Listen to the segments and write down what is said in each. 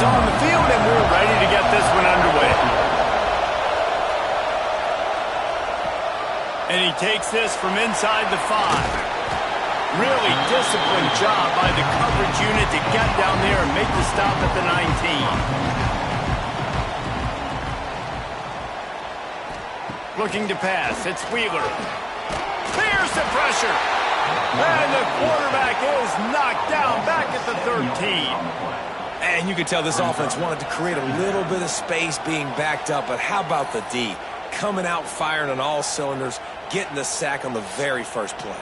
is on the field, and we're ready to get this one underway. And he takes this from inside the 5. Really disciplined job by the coverage unit to get down there and make the stop at the 19. Looking to pass. It's Wheeler. Fears the pressure. And the quarterback is knocked down back at the 13. And you could tell this offense wanted to create a little bit of space being backed up, but how about the D? Coming out firing on all cylinders, getting the sack on the very first play.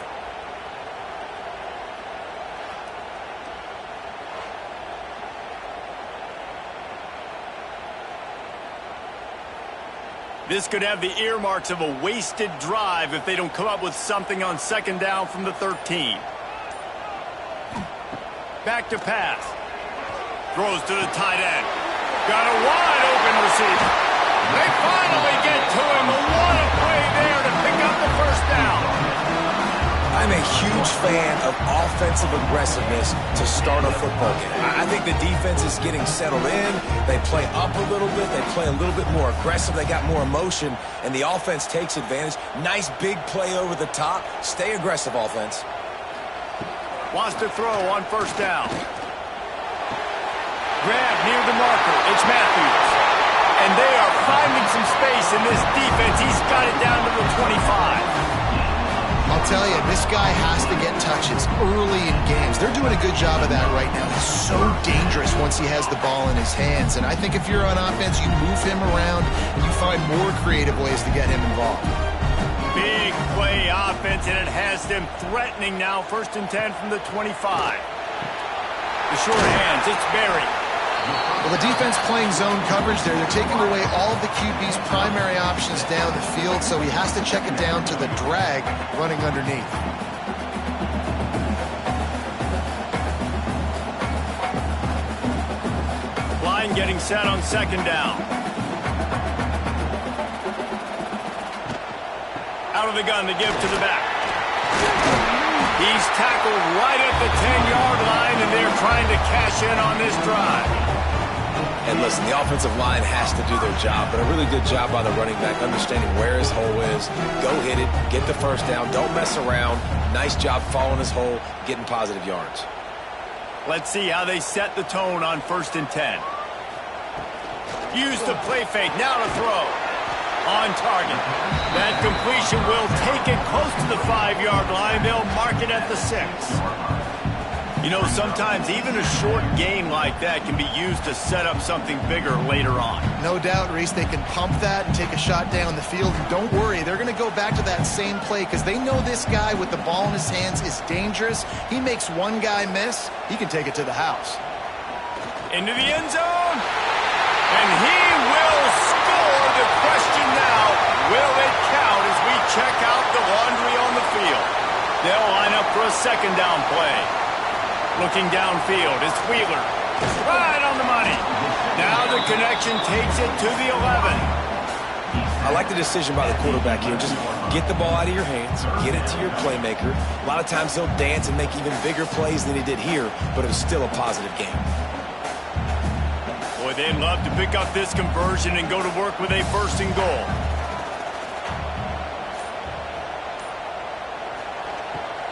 This could have the earmarks of a wasted drive if they don't come up with something on second down from the 13. Back to pass. Throws to the tight end. Got a wide open receiver. They finally get to him. What a play there to pick up the first down. I'm a huge fan of offensive aggressiveness to start a football game. I think the defense is getting settled in. They play up a little bit. They play a little bit more aggressive. They got more emotion, and the offense takes advantage. Nice big play over the top. Stay aggressive, offense. Wants to throw on first down. Grab near the marker. It's Matthews. And they are finding some space in this defense. He's got it down to the 25. I'll tell you, this guy has to get touches early in games. They're doing a good job of that right now. He's so dangerous once he has the ball in his hands. And I think if you're on offense, you move him around and you find more creative ways to get him involved. Big play offense, and it has them threatening now. 1st and 10 from the 25. The short hands, it's Berry. Well, the defense playing zone coverage there. They're taking away all of the QB's primary options down the field, so he has to check it down to the drag running underneath. Line getting set on second down. Out of the gun to give to the back. He's tackled right at the 10-yard line, and they're trying to cash in on this drive. And listen, the offensive line has to do their job, but a really good job by the running back, understanding where his hole is. Go hit it, get the first down, don't mess around. Nice job following his hole, getting positive yards. Let's see how they set the tone on 1st and 10. Use the play fake, now to throw. On target. That completion will take it close to the 5-yard line. They'll mark it at the 6. You know, sometimes even a short gain like that can be used to set up something bigger later on. No doubt, Reese, they can pump that and take a shot down the field. And don't worry, they're going to go back to that same play because they know this guy with the ball in his hands is dangerous. He makes one guy miss, he can take it to the house. Into the end zone. And he will score. The question now, will it count as we check out the laundry on the field? They'll line up for a second down play. Looking downfield, it's Wheeler. Right on the money. Now the connection takes it to the 11. I like the decision by the quarterback here. Just get the ball out of your hands, get it to your playmaker. A lot of times he'll dance and make even bigger plays than he did here, but it was still a positive game. Boy, they'd love to pick up this conversion and go to work with a 1st and goal.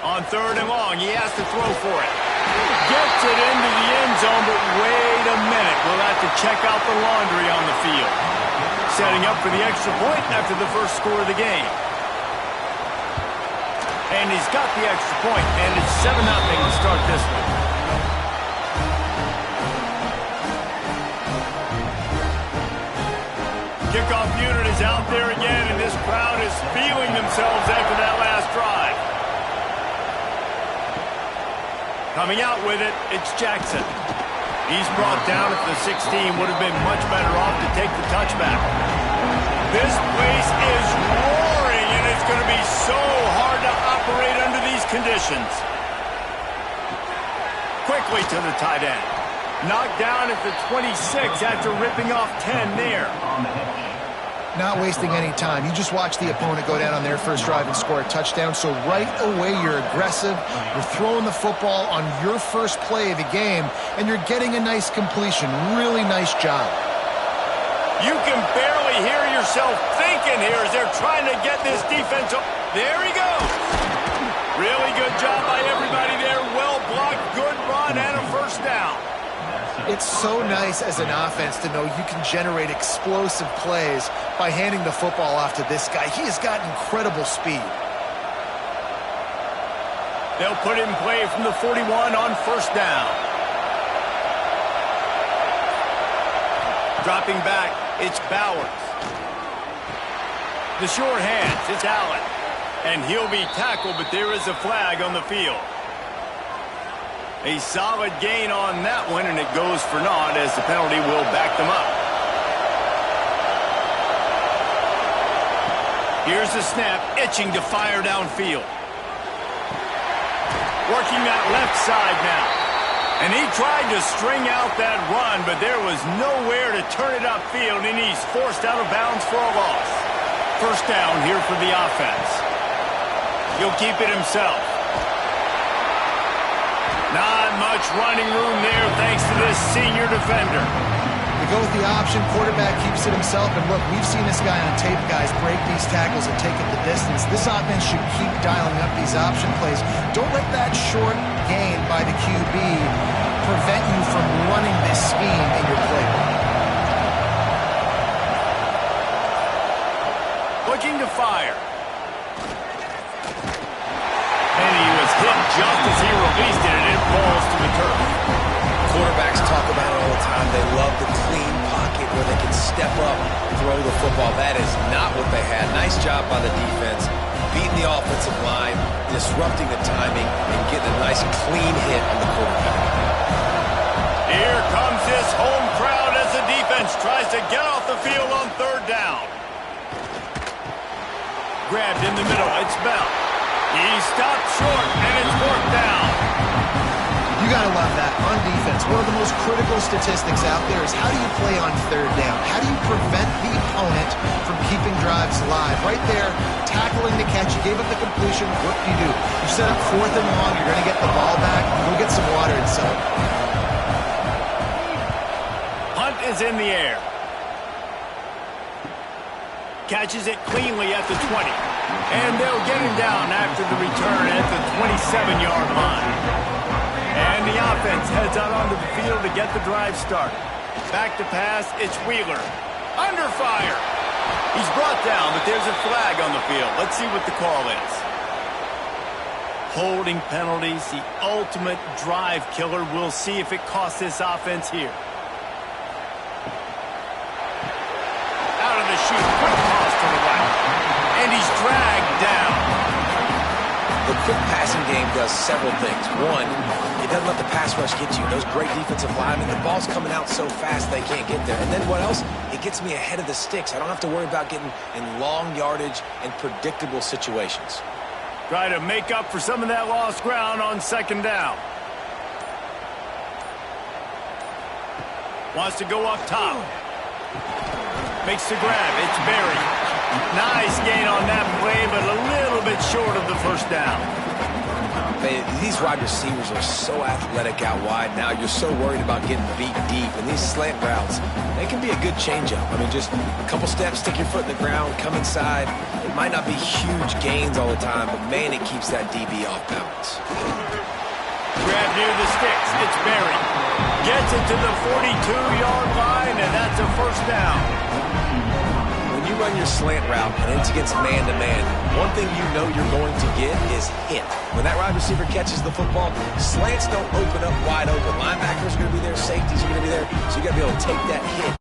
On 3rd and long, he has to throw for it. Gets it into the end zone, but wait a minute. We'll have to check out the laundry on the field. Setting up for the extra point after the first score of the game. And he's got the extra point, and it's 7-0 to start this one. Kickoff unit is out there again, and this crowd is feeling themselves after that last drive. Coming out with it, it's Jackson. He's brought down at the 16. Would have been much better off to take the touchback. This place is roaring, and it's going to be so hard to operate under these conditions. Quickly to the tight end. Knocked down at the 26 after ripping off 10 there. Not wasting any time. You just watch the opponent go down on their first drive and score a touchdown. So right away, you're aggressive. You're throwing the football on your first play of the game, and you're getting a nice completion. Really nice job. You can barely hear yourself thinking here as they're trying to get this defense. There he goes. Really good job by everybody there. Well blocked, good run, and a first down. It's so nice as an offense to know you can generate explosive plays by handing the football off to this guy. He has got incredible speed. They'll put it in play from the 41 on first down. Dropping back, it's Bowers. The short hands, it's Allen. And he'll be tackled, but there is a flag on the field. A solid gain on that one, and it goes for naught as the penalty will back them up. Here's the snap, itching to fire downfield. Working that left side now. And he tried to string out that run, but there was nowhere to turn it upfield, and he's forced out of bounds for a loss. First down here for the offense. He'll keep it himself. Not much running room there thanks to this senior defender. They go with the option, quarterback keeps it himself, and look, we've seen this guy on tape, guys, break these tackles and take it the distance. This offense should keep dialing up these option plays. Don't let that short gain by the QB prevent you from running this scheme in your playbook. Looking to fire. And he was hit just as he released it, and it falls to the turf. Quarterbacks talk about it all the time. They love the clean pocket where they can step up, throw the football. That is not what they had. Nice job by the defense, beating the offensive line, disrupting the timing, and getting a nice clean hit on the quarterback. Here comes this home crowd as the defense tries to get off the field on third down. Grabbed in the middle, it's Bell. He stopped short, and it's fourth down. You got to love that on defense. One of the most critical statistics out there is how do you play on third down? How do you prevent the opponent from keeping drives alive? Right there, tackling the catch. You gave up the completion. What do? You set up fourth and long. You're going to get the ball back. Go get some water inside. Hunt is in the air. Catches it cleanly at the 20. And they'll get him down after the return at the 27-yard line. And the offense heads out onto the field to get the drive started. Back to pass, it's Wheeler. Under fire. He's brought down, but there's a flag on the field. Let's see what the call is. Holding penalties, the ultimate drive killer. We'll see if it costs this offense here. Out of the chute, quick toss to the right. And he's dragged down. The quick passing game does several things. One, it doesn't let the pass rush get you. Those great defensive linemen, the ball's coming out so fast they can't get there. And then what else? It gets me ahead of the sticks. I don't have to worry about getting in long yardage and predictable situations. Try to make up for some of that lost ground on second down. Wants to go up top. Makes the grab. It's Berry. Nice gain on that play, but a little bit short of the first down. These wide receivers are so athletic out wide now. You're so worried about getting beat deep. And these slant routes, they can be a good changeup. I mean, just a couple steps, stick your foot in the ground, come inside. It might not be huge gains all the time, but, man, it keeps that DB off balance. Grab near the sticks. It's Berry. Gets it to the 42-yard line, and that's a first down. When you run your slant route and it's against man-to-man, one thing you know you're going to get is hit. When that wide receiver catches the football, slants don't open up wide open. Linebackers are going to be there, safeties are going to be there, so you got to be able to take that hit.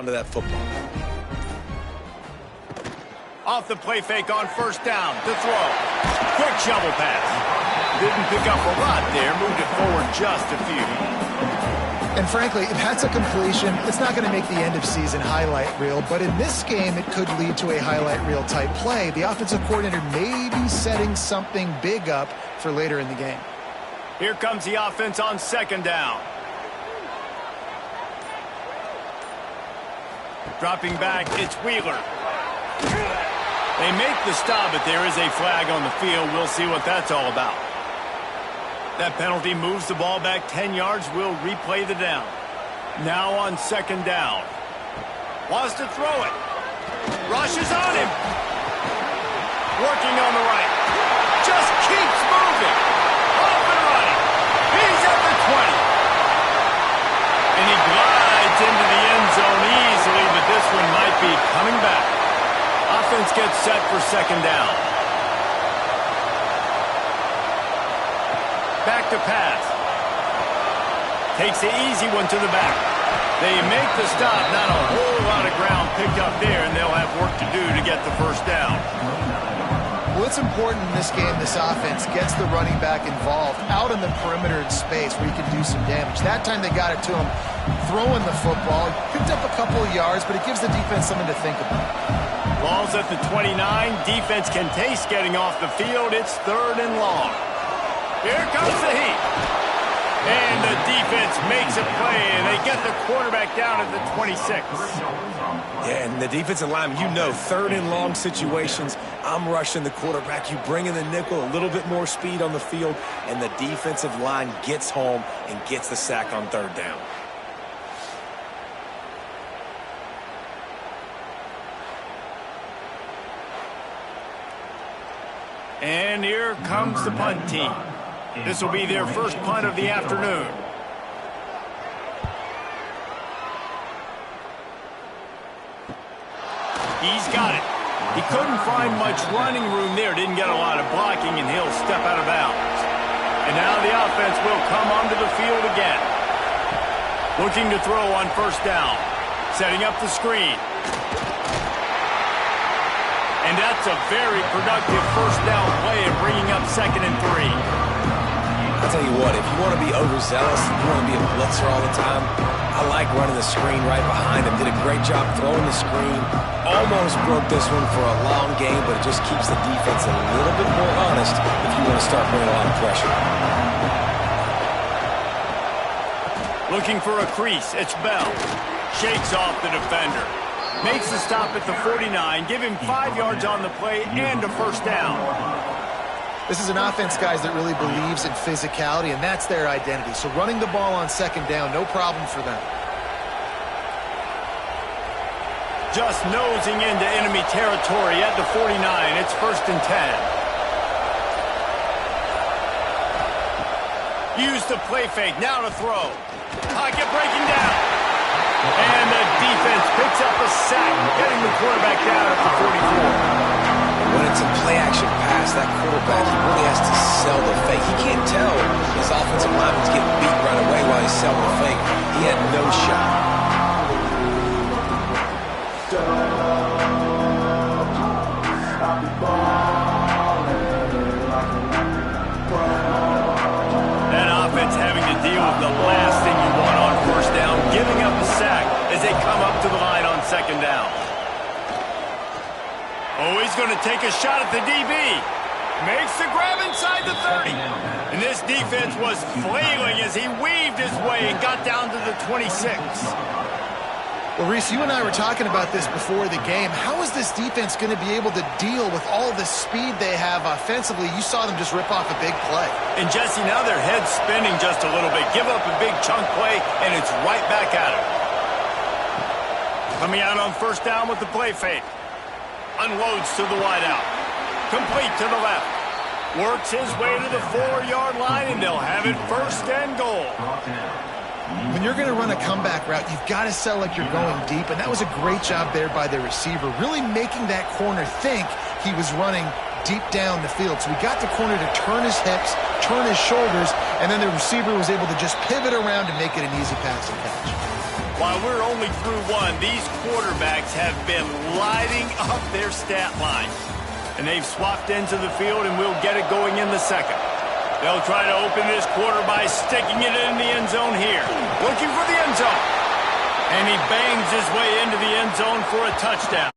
onto that football. Off the play fake on first down to throw. Quick shovel pass. Didn't pick up a lot there. Moved it forward just a few. And frankly, if that's a completion, it's not going to make the end-of-season highlight reel. But in this game, it could lead to a highlight reel type play. The offensive coordinator may be setting something big up for later in the game. Here comes the offense on second down. Dropping back, it's Wheeler. They make the stop, but there is a flag on the field. We'll see what that's all about. That penalty moves the ball back 10 yards. We'll replay the down. Now on second down. Wants to throw it. Rushes on him. Working on the right. Just keeps moving. Off and running. He's at the 20. And he glides into the end zone easily, but this one might be coming back. Offense gets set for second down. Back to pass. Takes the easy one to the back. They make the stop. Not a whole lot of ground picked up there, and they'll have work to do to get the first down. Well, it's important in this game this offense gets the running back involved out in the perimeter in space where he can do some damage. That time they got it to him throwing the football. Picked up a couple of yards, but it gives the defense something to think about. Ball's at the 29. Defense can taste getting off the field. It's third and long. Here comes the heat. And the defense makes a play, and they get the quarterback down at the 26. Yeah, and the defensive lineman, you know, third and long situations, I'm rushing the quarterback. You bring in the nickel, a little bit more speed on the field, and the defensive line gets home and gets the sack on third down. And here comes the punt team. This will be their first punt of the afternoon. He's got it. He couldn't find much running room there. Didn't get a lot of blocking, and he'll step out of bounds. And now the offense will come onto the field again. Looking to throw on first down. Setting up the screen. And that's a very productive first down play and bringing up 2nd and 3. I'll tell you what, if you want to be overzealous, if you want to be a blitzer all the time, I like running the screen right behind him. Did a great job throwing the screen. Almost broke this one for a long game, but it just keeps the defense a little bit more honest if you want to start bringing a lot of pressure. Looking for a crease, it's Bell. Shakes off the defender. Makes the stop at the 49. Give him 5 yards on the play and a first down. This is an offense, guys, that really believes in physicality, and that's their identity. So running the ball on second down, no problem for them. Just nosing into enemy territory at the 49. It's 1st and 10. Use the play fake. Now to throw. Pocket breaking down. And the defense picks up a sack, getting the quarterback down at the 44. When it's a play-action pass, that quarterback, he really has to sell the fake. He can't tell his offensive lineman's getting beat right away while he's selling the fake. He had no shot. That offense having to deal with the last thing you want on first down, giving up a sack as they come up to the line on second down. Oh, he's going to take a shot at the DB. Makes the grab inside the 30. And this defense was flailing as he weaved his way and got down to the 26. Well, Reese, you and I were talking about this before the game. How is this defense going to be able to deal with all the speed they have offensively? You saw them just rip off a big play. And, Jesse, now their head's spinning just a little bit. Give up a big chunk play, and it's right back at him. Coming out on first down with the play fake. Unloads to the wideout. Complete to the left. Works his way to the 4-yard line, and they'll have it 1st and goal. When you're going to run a comeback route, you've got to sell like you're going deep, and that was a great job there by the receiver, really making that corner think he was running deep down the field. So he got the corner to turn his hips, turn his shoulders, and then the receiver was able to just pivot around and make it an easy pass and catch. While we're only through one, these quarterbacks have been lighting up their stat line. And they've swapped into the field, and we'll get it going in the second. They'll try to open this quarter by sticking it in the end zone here. Looking for the end zone. And he bangs his way into the end zone for a touchdown.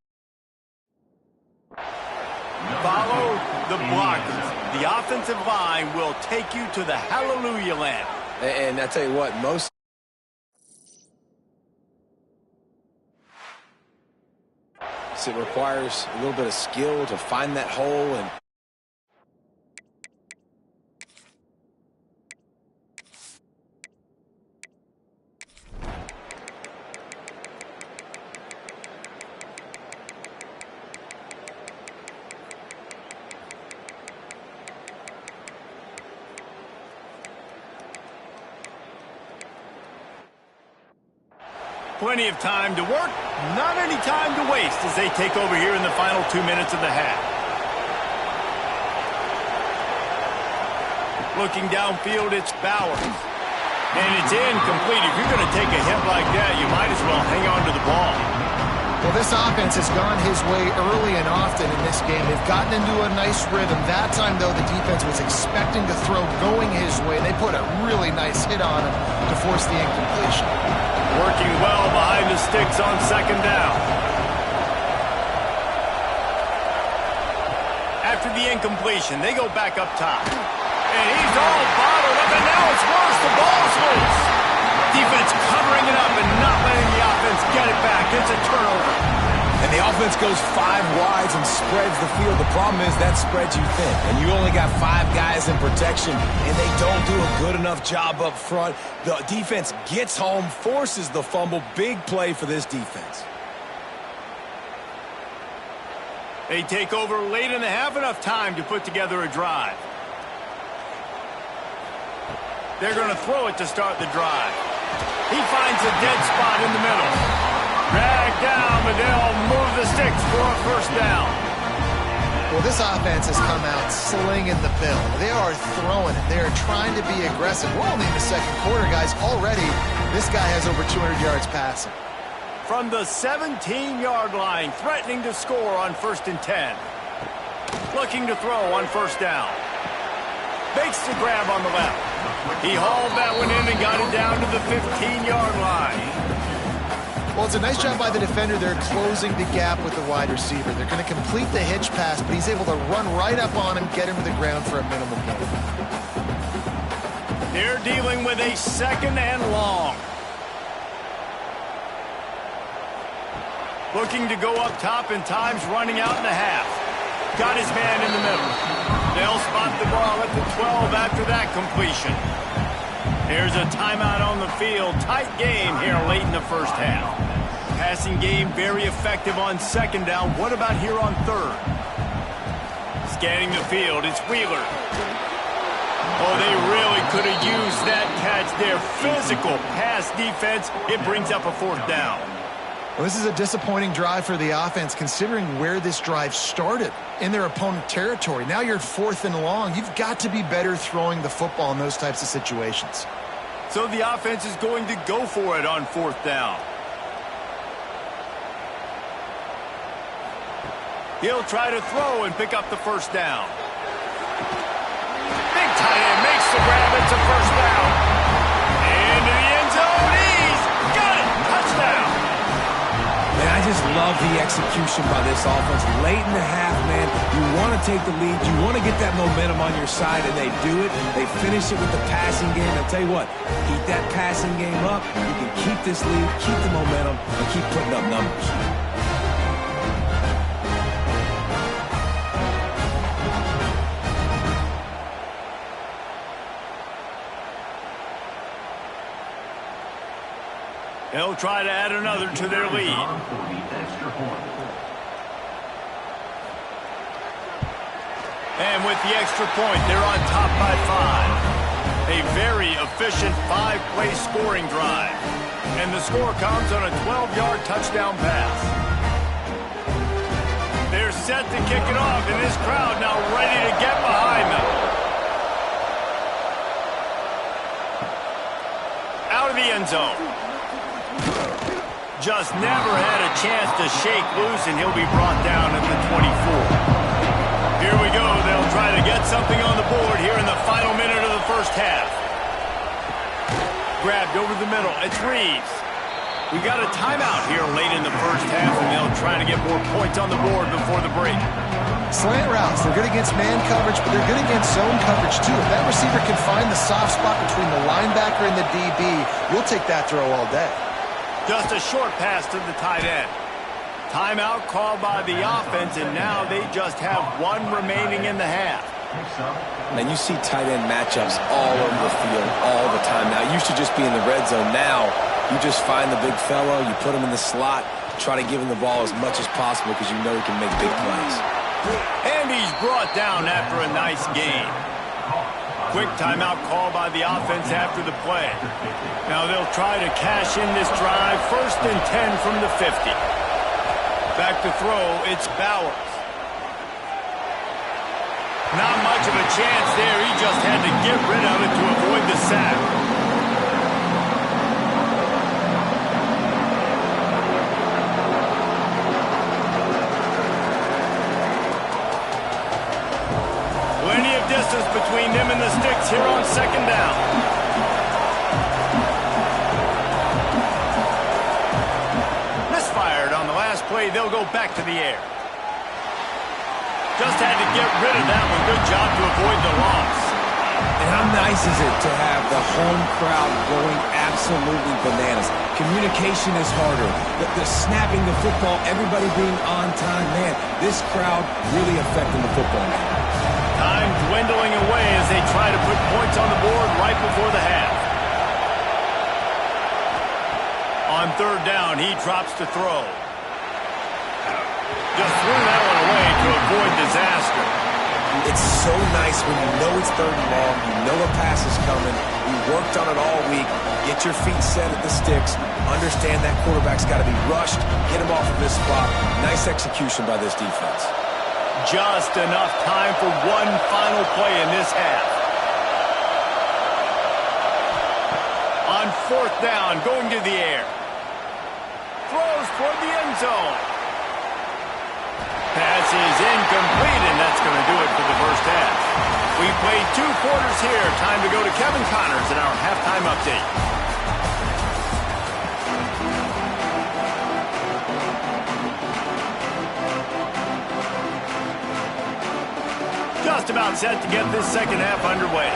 Follow the blockers. The offensive line will take you to the hallelujah land. And I tell you what, it requires a little bit of skill to find that hole and plenty of time to work, not any time to waste as they take over here in the final 2 minutes of the half. Looking downfield, it's Bowers. And it's incomplete. If you're going to take a hit like that, you might as well hang on to the ball. Well, this offense has gone his way early and often in this game. They've gotten into a nice rhythm. That time, though, the defense was expecting to throw going his way. They put a really nice hit on him to force the incompletion. Working well behind the sticks on second down. After the incompletion, they go back up top. And he's all bottled up, and now it's worse. The ball's loose. Defense covering it up and not letting the offense get it back. It's a turnover. And the offense goes 5 wides and spreads the field. The problem is that spreads you thin. And you only got 5 guys in protection, and they don't do a good enough job up front. The defense gets home, forces the fumble. Big play for this defense. They take over late in the half, enough time to put together a drive. They're going to throw it to start the drive. He finds a dead spot in the middle. Dragged down, but they'll move the sticks for a first down. Well, this offense has come out slinging the bill. They are throwing it. They are trying to be aggressive. We're only in the second quarter, guys. Already, this guy has over 200 yards passing. From the 17-yard line, threatening to score on 1st and 10. Looking to throw on first down. Makes the grab on the left. He hauled that one in and got it down to the 15-yard line. Well, it's a nice job by the defender. They're closing the gap with the wide receiver. They're going to complete the hitch pass, but he's able to run right up on him, get him to the ground for a minimal gain. They're dealing with a 2nd and long. Looking to go up top, and time's running out in the half. Got his man in the middle. They'll spot the ball at the 12 after that completion. There's a timeout on the field. Tight game here late in the first half. Passing game very effective on second down. What about here on third? Scanning the field, it's Wheeler. Oh, they really could have used that catch there. Physical pass defense. It brings up a 4th down. Well, this is a disappointing drive for the offense, considering where this drive started, in their opponent territory. Now you're 4th and long. You've got to be better throwing the football in those types of situations. So the offense is going to go for it on 4th down. He'll try to throw and pick up the first down. Big tight end makes the grab. It's a first down. Into the end zone. He's got it. Touchdown. Man, I just love the execution by this offense. Late in the half, man, you want to take the lead. You want to get that momentum on your side, and they do it. They finish it with the passing game. I'll tell you what, keep that passing game up. You can keep this lead, keep the momentum, and keep putting up numbers. They'll try to add another to their lead. And with the extra point, they're on top by 5. A very efficient 5-play scoring drive. And the score comes on a 12-yard touchdown pass. They're set to kick it off, and this crowd now ready to get behind them. Out of the end zone. Just never had a chance to shake loose, and he'll be brought down at the 24. Here we go. They'll try to get something on the board here in the final minute of the first half. Grabbed over the middle. It's Reeves. We got a timeout here late in the first half, and they'll try to get more points on the board before the break. Slant routes, they're good against man coverage, but they're good against zone coverage too. If that receiver can find the soft spot between the linebacker and the DB, we'll take that throw all day. Just a short pass to the tight end. Timeout called by the offense, and now they just have one remaining in the half. Man, you see tight end matchups all over the field all the time. Now, it used to just be in the red zone. Now, you just find the big fellow, you put him in the slot, try to give him the ball as much as possible because you know he can make big plays. And he's brought down after a nice gain. Quick timeout call by the offense after the play. Now they'll try to cash in this drive. 1st and 10 from the 50. Back to throw, it's Bowers. Not much of a chance there. He just had to get rid of it to avoid the sack. Plenty of distance between them and the sticks here on 2nd down. Misfired on the last play. They'll go back to the air. Just had to get rid of that one. Good job to avoid the loss. And how nice is it to have the home crowd going absolutely bananas? Communication is harder. The snapping the football, everybody being on time. Man, this crowd really affecting the football game. Time dwindling away as they try to put points on the board right before the half. On 3rd down, he drops to throw. Just threw that one away to avoid disaster. It's so nice when you know it's 3rd and long, you know a pass is coming, you worked on it all week, get your feet set at the sticks, understand that quarterback's got to be rushed, get him off of this spot. Nice execution by this defense. Just enough time for one final play in this half. On 4th down, going to the air. Throws toward the end zone. Pass is incomplete, and that's going to do it for the first half. We played 2 quarters here. Time to go to Kevin Connors in our halftime update. Just about set to get this 2nd half underway.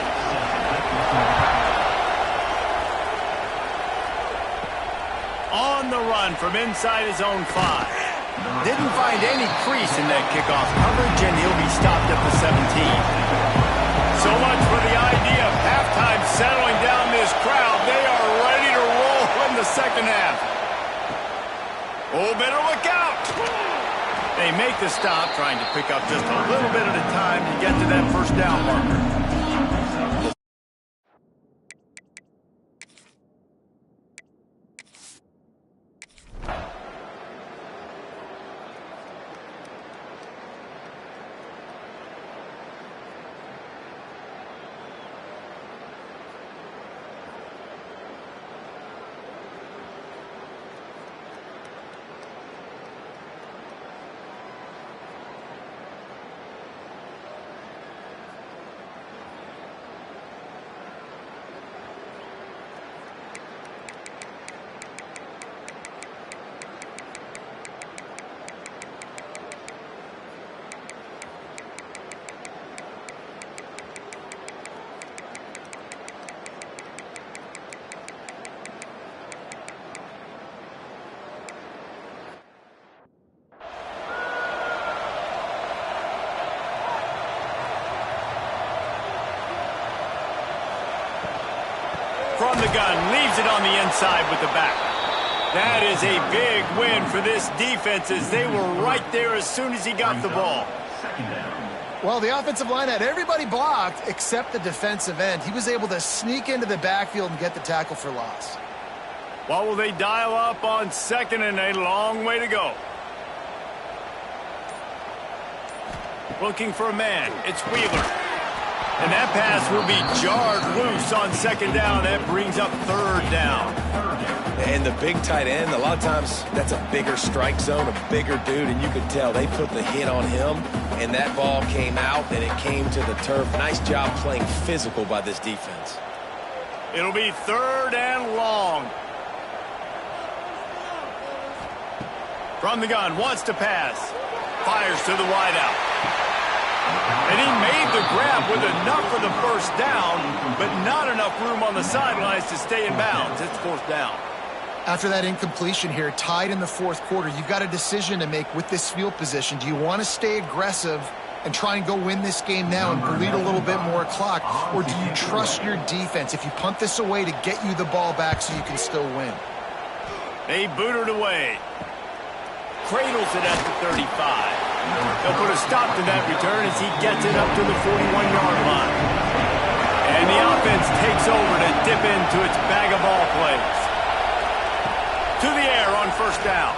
On the run from inside his own 5. Didn't find any crease in that kickoff coverage, and he'll be stopped at the 17. So much for the idea of halftime settling down this crowd. They are ready to roll in the 2nd half. Oh, better look out. They make the stop, trying to pick up just a little bit at a time to get to that 1st down marker. From the gun, leaves it on the inside with the back. That is a big win for this defense as they were right there as soon as he got the ball. Well, the offensive line had everybody blocked except the defensive end. He was able to sneak into the backfield and get the tackle for loss. What will they dial up on 2nd and a long way to go? Looking for a man. It's Wheeler. And that pass will be jarred loose on second down. That brings up third down. And the big tight end, a lot of times that's a bigger strike zone, a bigger dude, and you could tell they put the hit on him, and that ball came out, and it came to the turf. Nice job playing physical by this defense. It'll be third and long. From the gun, wants to pass. Fires to the wideout. And he made the grab with enough for the first down, but not enough room on the sidelines to stay in bounds. It's fourth down. After that incompletion here, tied in the fourth quarter, you've got a decision to make with this field position. Do you want to stay aggressive and try and go win this game now and bleed a little bit more clock, or do you trust your defense if you punt this away to get you the ball back so you can still win? They boot it away. Cradles it at the 35. They'll put a stop to that return as he gets it up to the 41-yard line. And the offense takes over to dip into its bag of ball plays. To the air on first down.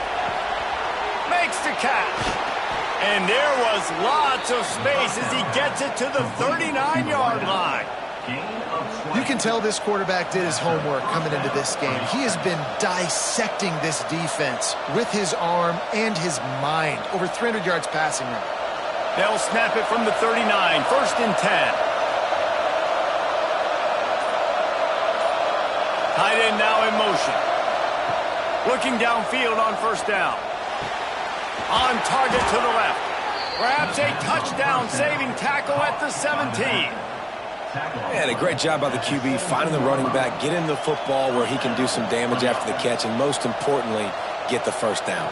Makes the catch. And there was lots of space as he gets it to the 39-yard line. You can tell this quarterback did his homework coming into this game. He has been dissecting this defense with his arm and his mind. Over 300 yards passing now. They'll snap it from the 39. First and 10. Tight end now in motion. Looking downfield on first down. On target to the left. Perhaps a touchdown-saving tackle at the 17. And a great job by the QB finding the running back, getting the football where he can do some damage after the catch, and most importantly, get the first down.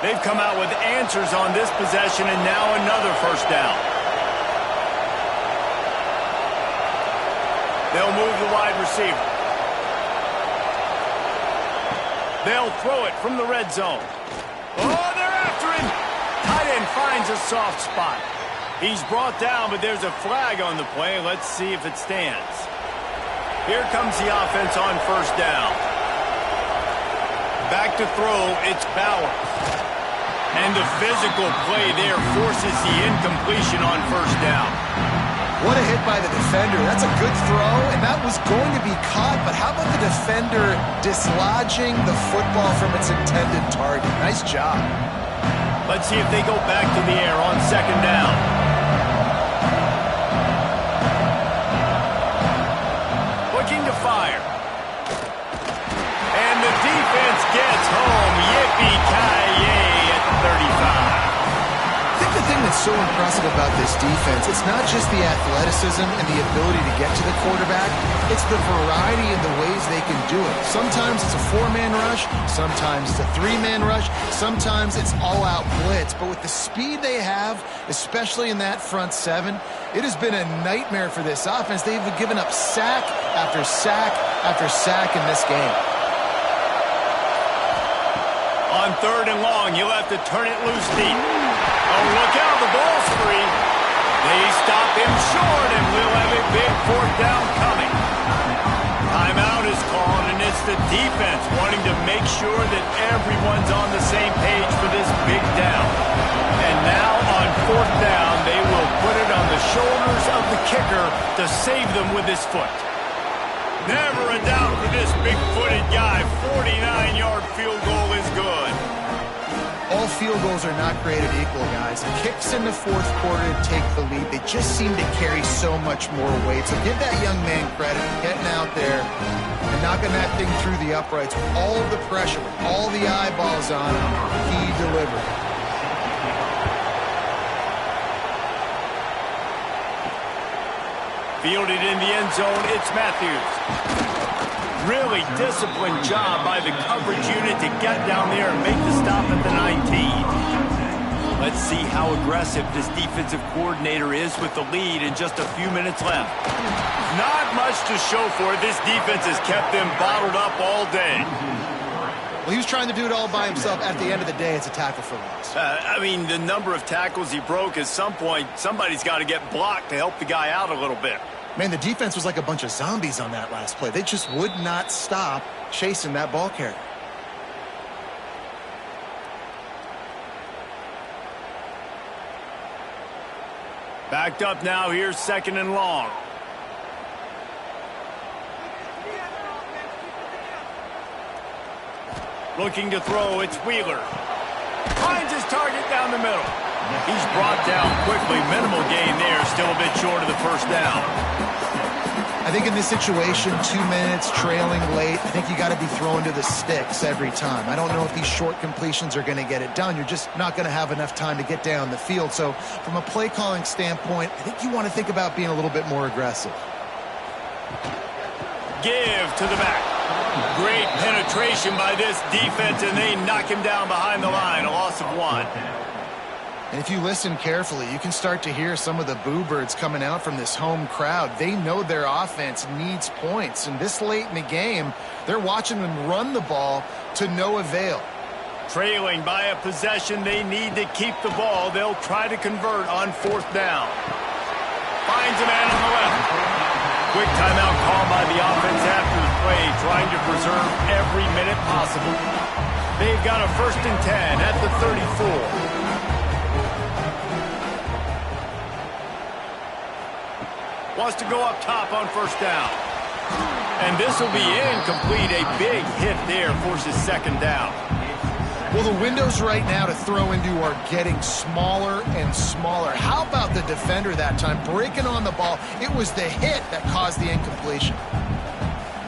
They've come out with answers on this possession, and now another first down. They'll move the wide receiver. They'll throw it from the red zone. Oh, they're after him. Tight end finds a soft spot. He's brought down, but there's a flag on the play. Let's see if it stands. Here comes the offense on first down. Back to throw, it's Bauer. And the physical play there forces the incompletion on first down. What a hit by the defender. That's a good throw, and that was going to be caught, but how about the defender dislodging the football from its intended target? Nice job. Let's see if they go back to the air on second down. Looking to fire. And the defense gets home. Yippee-ki-yay at the 35. I think the thing that's so impressive about this defense, it's not just the athleticism and the ability to get to the quarterback, it's the variety in the ways they can do it. Sometimes it's a four-man rush, sometimes it's a three-man rush, sometimes it's all-out blitz. But with the speed they have, especially in that front seven, it has been a nightmare for this offense. They've given up sack after sack after sack in this game. On third and long, you'll have to turn it loose deep. Oh, look out, the ball's free. They stop him short, and we'll have a big fourth down coming. Timeout is called, and it's the defense wanting to make sure that everyone's on the same page for this big down. And now on fourth down, they will put it on the shoulders of the kicker to save them with his foot. Never a doubt for this big-footed guy. 49-yard field goal is good. All field goals are not created equal, guys. Kicks in the fourth quarter to take the lead. They just seem to carry so much more weight. So give that young man credit for getting out there and knocking that thing through the uprights with all of the pressure, with all the eyeballs on him. He delivered. Fielded in the end zone, it's Matthews. Really disciplined job by the coverage unit to get down there and make the stop at the 19. Let's see how aggressive this defensive coordinator is with the lead and just a few minutes left. Not much to show for it. This defense has kept them bottled up all day. Well, he was trying to do it all by himself. At the end of the day, it's a tackle for loss. I mean, the number of tackles he broke, at some point, somebody's got to get blocked to help the guy out a little bit. Man, the defense was like a bunch of zombies on that last play. They just would not stop chasing that ball carrier. Backed up now, here's 2nd and long. Looking to throw, it's Wheeler. Finds his target down the middle. He's brought down quickly. Minimal gain there, still a bit short of the first down. I think in this situation, 2 minutes, trailing late, I think you got to be throwing to the sticks every time. I don't know if these short completions are going to get it done. You're just not going to have enough time to get down the field. So from a play calling standpoint, I think you want to think about being a little bit more aggressive. Give to the back. Great penetration by this defense, and they knock him down behind the line. A loss of 1. And if you listen carefully, you can start to hear some of the boo birds coming out from this home crowd. They know their offense needs points. And this late in the game, they're watching them run the ball to no avail. Trailing by a possession, they need to keep the ball. They'll try to convert on 4th down. Finds a man on the left. Quick timeout call by the offense after the play, trying to preserve every minute possible. They've got a 1st and 10 at the 34. Wants to go up top on 1st down. And this will be incomplete. A big hit there forces 2nd down. Well, the windows right now to throw into are getting smaller and smaller. How about the defender that time breaking on the ball? It was the hit that caused the incompletion.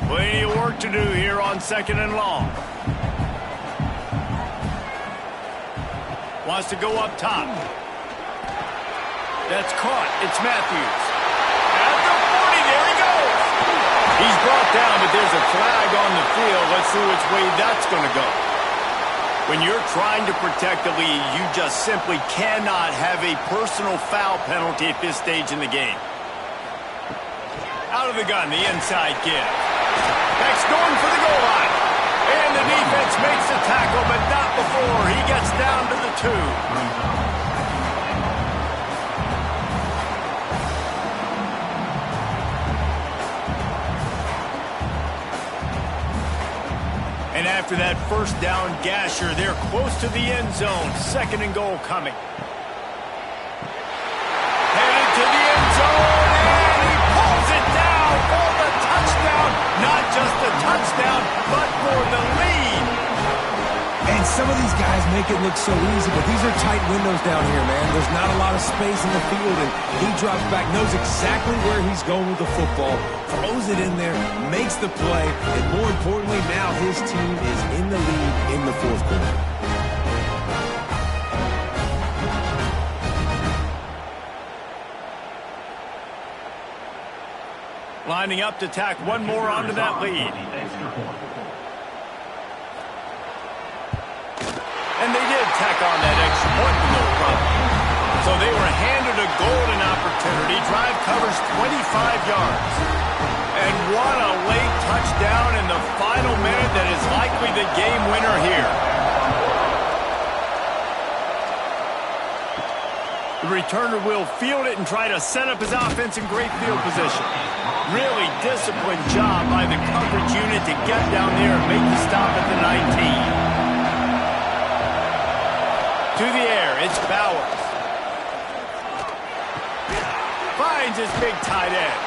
Plenty of work to do here on 2nd and long. Wants to go up top. That's caught. It's Matthews. At the 40, there he goes. He's brought down, but there's a flag on the field. Let's see which way that's going to go. When you're trying to protect the lead, you just simply cannot have a personal foul penalty at this stage in the game. Out of the gun, the inside give. Next going for the goal line. And the defense makes the tackle, but not before he gets down to the 2. And after that 1st down gasher, they're close to the end zone. 2nd and goal coming. Headed to the end zone, and he pulls it down for the touchdown. Not just the touchdown, but for the lead. And some of these guys make it look so easy, but these are tight windows down here, man. There's not a lot of space in the field, and he drops back, knows exactly where he's going with the football, throws it in there, makes the play, and more importantly, now his team is in the lead in the 4th quarter. Lining up to tack one more onto that lead. And they did tack on that extra point with no problem. So they were handed a golden opportunity. Drive covers 25 yards. And what a late touchdown in the final minute that is likely the game winner here. The returner will field it and try to set up his offense in great field position. Really disciplined job by the coverage unit to get down there and make the stop at the 19. To the air, it's Bowers. Finds his big tight end.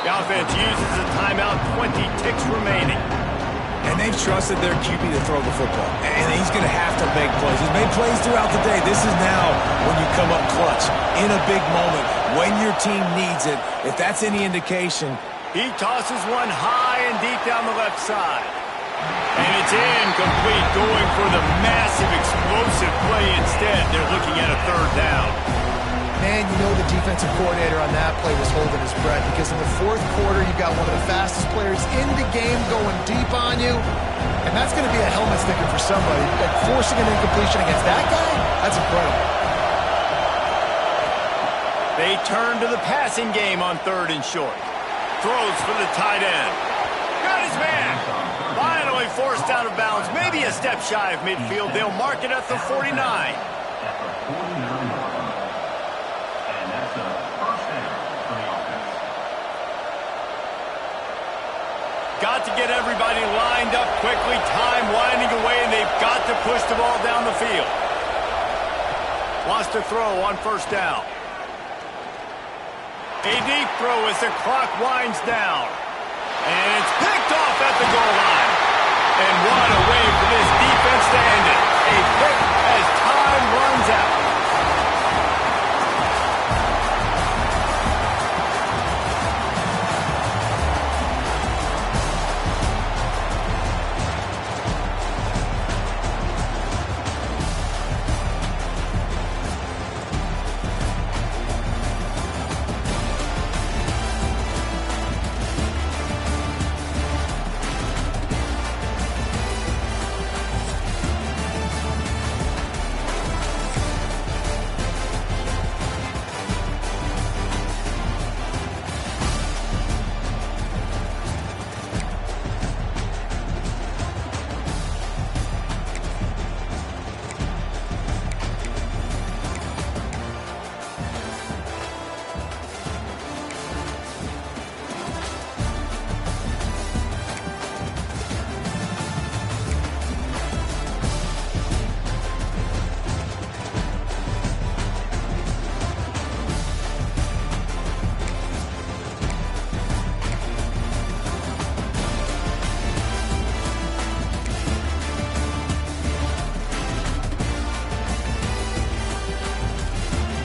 The offense uses a timeout, 20 ticks remaining. And they've trusted their QB to throw the football. And he's going to have to make plays. He's made plays throughout the day. This is now when you come up clutch in a big moment when your team needs it. If that's any indication. He tosses one high and deep down the left side. And it's incomplete, going for the massive explosive play instead. They're looking at a 3rd down. Man, you know the defensive coordinator on that play was holding his breath because in the 4th quarter, you've got one of the fastest players in the game going deep on you. And that's going to be a helmet sticker for somebody. But forcing an incompletion against that guy, that's incredible. They turn to the passing game on 3rd and short. Throws for the tight end. Got his man. Finally forced out of bounds. Maybe a step shy of midfield. They'll mark it at the 49. Got to get everybody lined up quickly. Time winding away, and they've got to push the ball down the field. Wants to throw on 1st down. A deep throw as the clock winds down. And it's picked off at the goal line. And what a way for this defense to end it. A pick as time runs out.